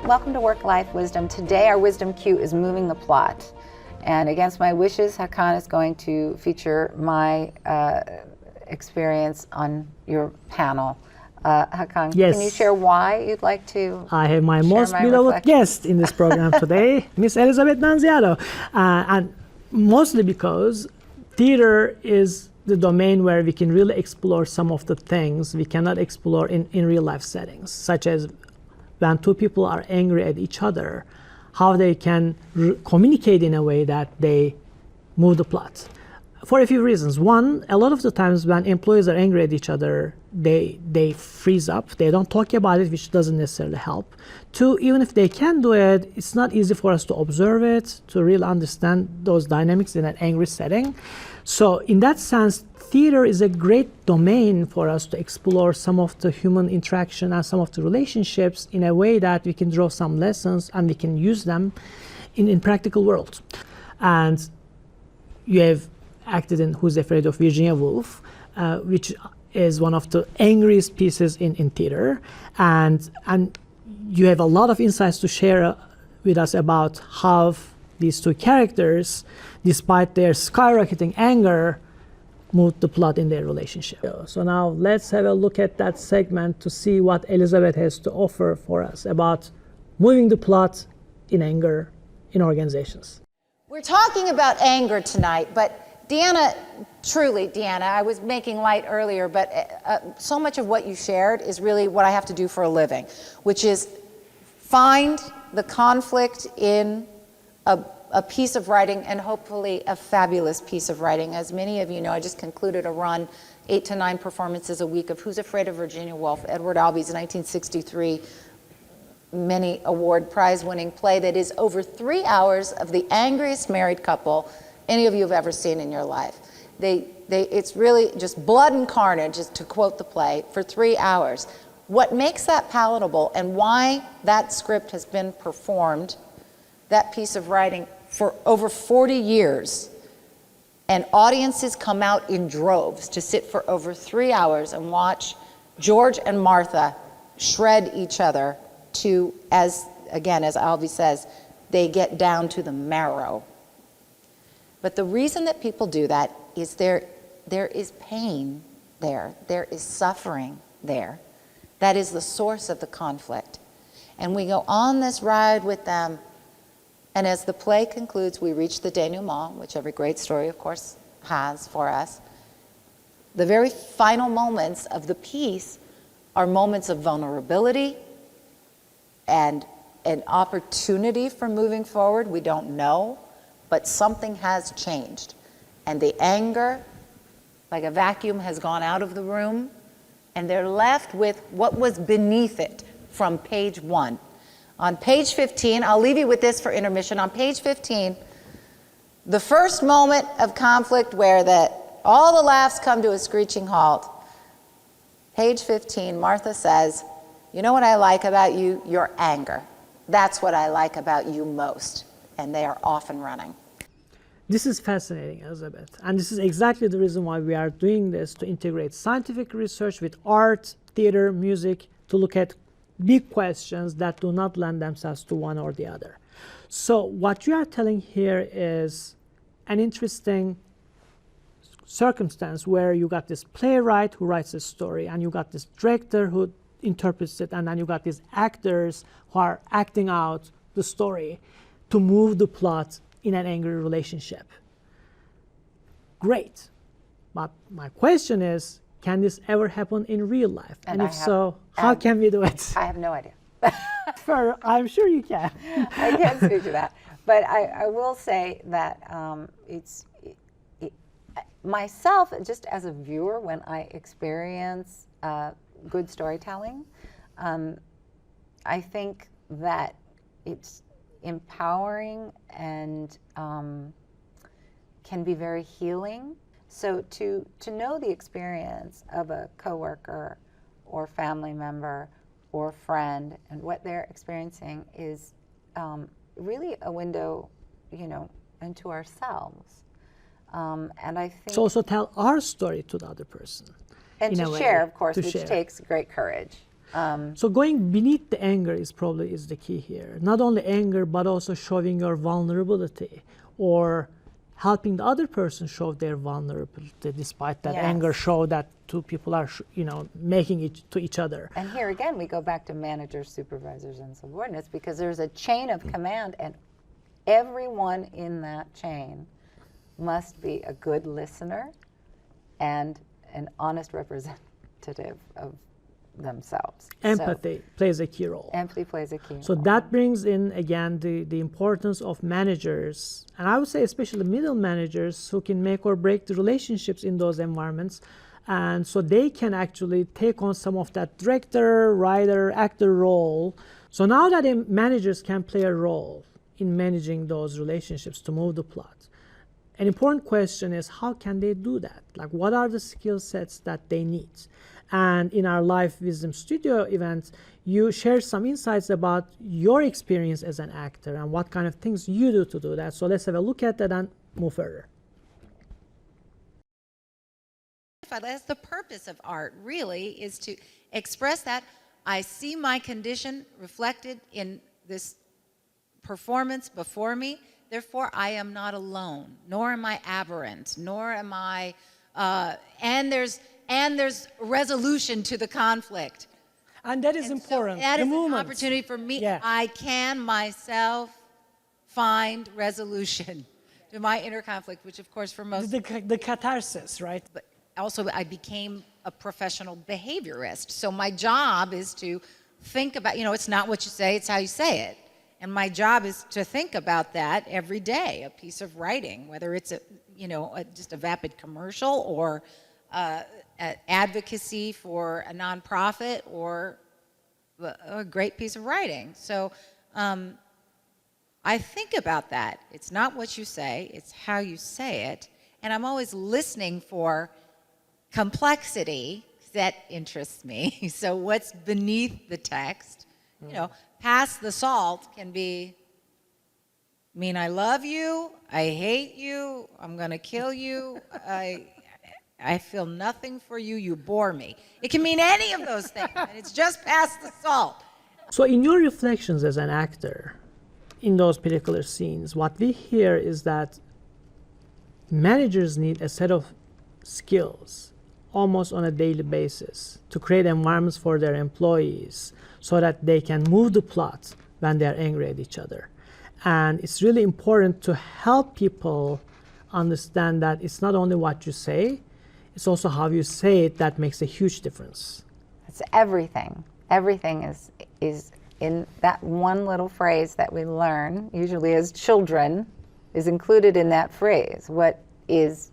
Welcome to Work-Life Wisdom. Today our wisdom cue is moving the plot. And against my wishes, Hakan is going to feature my experience on your panel. Hakan, yes. Can you share why you'd like to I have my most beloved guest in this program today, Miss Elisabeth Nunziato. And mostly because theater is the domain where we can really explore some of the things we cannot explore in real life settings, such as when two people are angry at each other, how they can communicate in a way that they move the plot. For a few reasons. One, a lot of the times when employees are angry at each other, they freeze up. They don't talk about it, which doesn't necessarily help. Two, even if they can do it, it's not easy for us to observe it, to really understand those dynamics in an angry setting. So in that sense, theater is a great domain for us to explore some of the human interaction and some of the relationships in a way that we can draw some lessons and we can use them in practical world. And you have acted in Who's Afraid of Virginia Woolf, which is one of the angriest pieces in theater. And you have a lot of insights to share with us about how these two characters, despite their skyrocketing anger, moved the plot in their relationship. So now let's have a look at that segment to see what Elisabeth has to offer for us about moving the plot in anger in organizations. We're talking about anger tonight, but Deanna, I was making light earlier, but so much of what you shared is really what I have to do for a living, which is find the conflict in a piece of writing, and hopefully a fabulous piece of writing. As many of you know, I just concluded a run, 8 to 9 performances a week of Who's Afraid of Virginia Woolf, Edward Albee's 1963 many award prize-winning play that is over 3 hours of the angriest married couple any of you have ever seen in your life. It's really just blood and carnage, to quote the play, for 3 hours. What makes that palatable and why that script has been performed, that piece of writing, for over 40 years, and audiences come out in droves to sit for over 3 hours and watch George and Martha shred each other to, as Albee says, they get down to the marrow. But the reason that people do that is there is pain there. There is suffering there. That is the source of the conflict. And we go on this ride with them, and as the play concludes, we reach the denouement, which every great story, of course, has for us. The very final moments of the piece are moments of vulnerability and an opportunity for moving forward. We don't know, but something has changed. And the anger, like a vacuum, has gone out of the room, and they're left with what was beneath it from page 1. On page 15, I'll leave you with this for intermission. On page 15, the first moment of conflict where all the laughs come to a screeching halt. Page 15, Martha says, "You know what I like about you? Your anger. That's what I like about you most." And they are off and running. This is fascinating, Elisabeth. And this is exactly the reason why we are doing this, to integrate scientific research with art, theater, music, to look at big questions that do not lend themselves to one or the other. So what you are telling here is an interesting circumstance where you got this playwright who writes a story, and you got this director who interprets it, and then you got these actors who are acting out the story to move the plot in an angry relationship. Great. But my question is, can this ever happen in real life? And if so, how can we do it? I have no idea. I'm sure you can. I can't speak to that. But I will say that myself, just as a viewer, when I experience good storytelling, I think that it's empowering and can be very healing. So to know the experience of a coworker or family member or friend and what they're experiencing is really a window, into ourselves. And I think so also tell our story to the other person. And to share, of course, which takes great courage. So going beneath the anger is the key here. Not only anger, but also showing your vulnerability or helping the other person show their vulnerability, despite that anger show that two people are, making it to each other. And here again, we go back to managers, supervisors, and subordinates, because there's a chain of command, and everyone in that chain must be a good listener and an honest representative of themselves. Empathy plays a key role. Empathy plays a key So role. that brings in, again, the importance of managers, and I would say especially middle managers who can make or break the relationships in those environments. And so they can actually take on some of that director, writer, actor role. So now that managers can play a role in managing those relationships to move the plot, an important question is, how can they do that? Like, what are the skill sets that they need? And in our live Wisdom Studio event, you share some insights about your experience as an actor and what kind of things you do to do that. So let's have a look at that and move further. That's the purpose of art, really, is to express that I see my condition reflected in this performance before me. Therefore, I am not alone, nor am I aberrant, nor am I, and there's resolution to the conflict. And that is important. So that the is movement. an opportunity for me. Yeah. I can myself find resolution to my inner conflict, which of course for most, The catharsis, right? but also I became a professional behaviorist. So my job is to think about, it's not what you say, it's how you say it. And my job is to think about that every day, a piece of writing, whether it's just a vapid commercial or advocacy for a nonprofit or a great piece of writing. So I think about that. It's not what you say, it's how you say it. And I'm always listening for complexity that interests me. So what's beneath the text? Past the salt can be, mean I love you, I hate you, I'm gonna kill you, I feel nothing for you, you bore me. It can mean any of those things, and it's just past the salt. So in your reflections as an actor, in those particular scenes, what we hear is that managers need a set of skills almost on a daily basis to create environments for their employees so that they can move the plot when they're angry at each other. And it's really important to help people understand that it's not only what you say, it's also how you say it that makes a huge difference. It's everything. Everything is in that one little phrase that we learn, usually as children, is included in that phrase. What is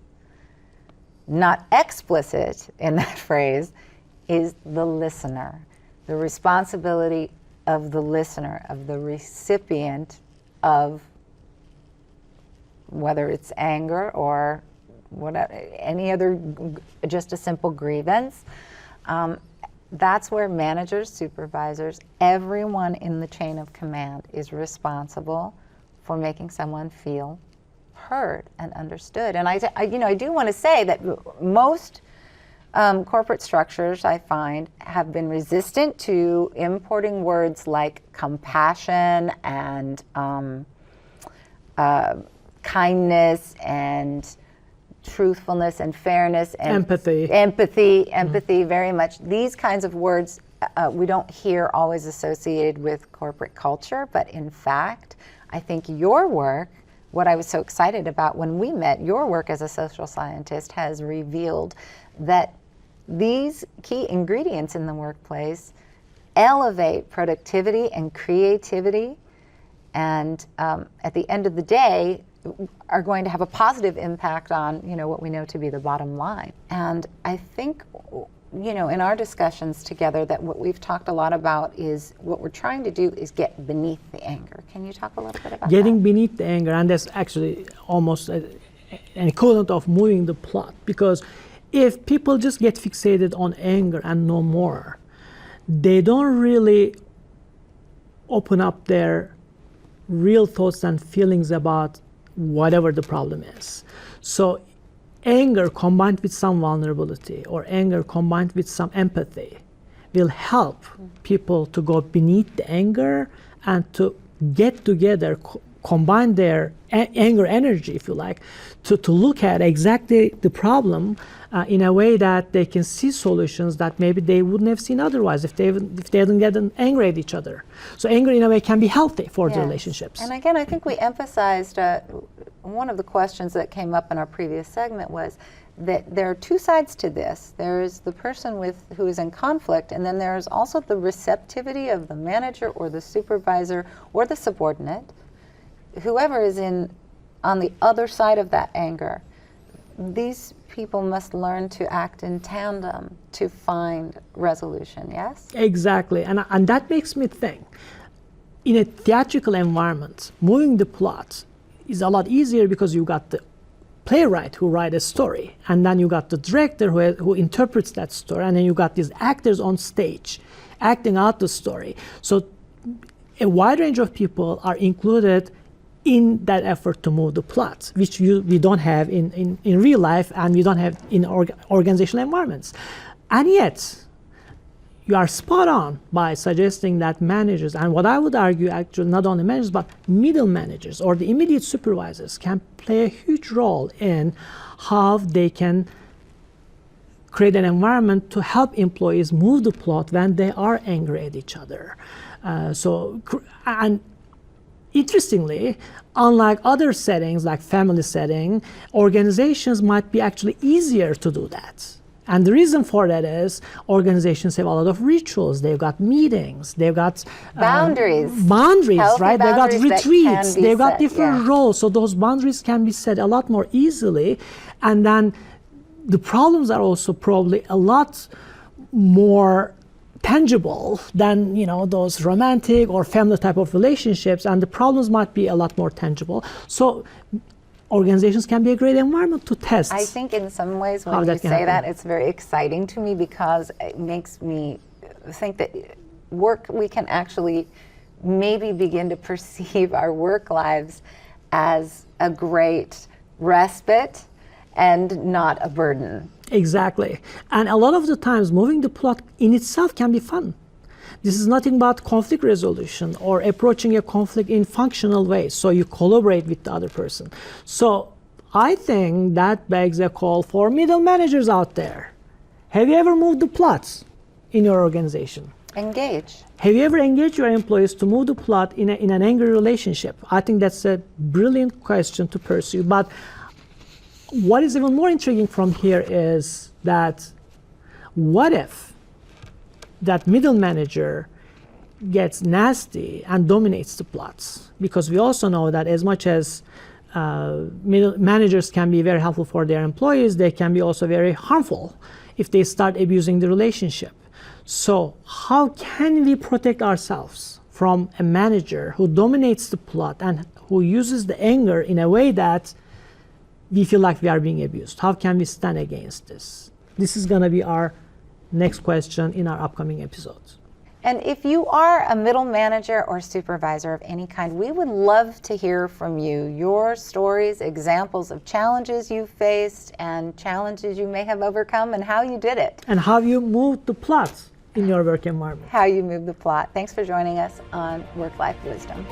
not explicit in that phrase is the listener. The responsibility of the listener, of the recipient of whether it's anger or whatever, any other, just a simple grievance. That's where managers, supervisors, everyone in the chain of command is responsible for making someone feel heard and understood. And I do want to say that most corporate structures, I find, have been resistant to importing words like compassion and kindness and truthfulness and fairness and empathy very much. These kinds of words we don't hear always associated with corporate culture, but in fact, I think your work, what I was so excited about when we met, your work as a social scientist has revealed that these key ingredients in the workplace elevate productivity and creativity, and at the end of the day are going to have a positive impact on what we know to be the bottom line. And I think in our discussions together that what we've talked a lot about is what we're trying to do is get beneath the anger. Can you talk a little bit about Getting that? beneath the anger, and that's actually almost an equivalent of moving the plot, because if people just get fixated on anger and no more, they don't really open up their real thoughts and feelings about whatever the problem is. So anger combined with some vulnerability or anger combined with some empathy will help people to go beneath the anger and to get together, combine their anger energy, if you like, to look at exactly the problem in a way that they can see solutions that maybe they wouldn't have seen otherwise if they didn't get angry at each other. So anger in a way can be healthy for the relationships. And again, I think we emphasized one of the questions that came up in our previous segment was that there are two sides to this. There's the person who is in conflict, and then there's also the receptivity of the manager or the supervisor or the subordinate, whoever is on the other side of that anger. These people must learn to act in tandem to find resolution, yes? Exactly, and that makes me think, in a theatrical environment, moving the plot is a lot easier because you got the playwright who write a story, and then you got the director who interprets that story, and then you got these actors on stage acting out the story. So a wide range of people are included in that effort to move the plot, which we don't have in real life, and we don't have in organizational environments. And yet, you are spot on by suggesting that managers, and what I would argue actually not only managers, but middle managers or the immediate supervisors can play a huge role in how they can create an environment to help employees move the plot when they are angry at each other. And interestingly, unlike other settings like family setting, organizations might be actually easier to do that. And the reason for that is organizations have a lot of rituals. They've got meetings. They've got boundaries, right? They've got retreats. They've got different yeah. roles. So those boundaries can be set a lot more easily. And then the problems are also probably a lot more tangible than those romantic or family type of relationships, and the problems might be a lot more tangible. So organizations can be a great environment to test. I think in some ways when you say that, it's very exciting to me because it makes me think that we can actually maybe begin to perceive our work lives as a great respite and not a burden. Exactly. And a lot of the times moving the plot in itself can be fun. This is nothing but conflict resolution or approaching a conflict in functional ways. So you collaborate with the other person. So I think that begs a call for middle managers out there. Have you ever moved the plots in your organization? Engage. Have you ever engaged your employees to move the plot in an angry relationship? I think that's a brilliant question to pursue. But what is even more intriguing from here is that what if that middle manager gets nasty and dominates the plots? Because we also know that as much as middle managers can be very helpful for their employees, they can be also very harmful if they start abusing the relationship. So how can we protect ourselves from a manager who dominates the plot and who uses the anger in a way that we feel like we are being abused? How can we stand against this? This is going to be our next question in our upcoming episodes. And if you are a middle manager or supervisor of any kind, we would love to hear from you, your stories, examples of challenges you faced and challenges you may have overcome and how you did it. And how you moved the plot in your work environment. How you moved the plot. Thanks for joining us on Work-Life Wisdom.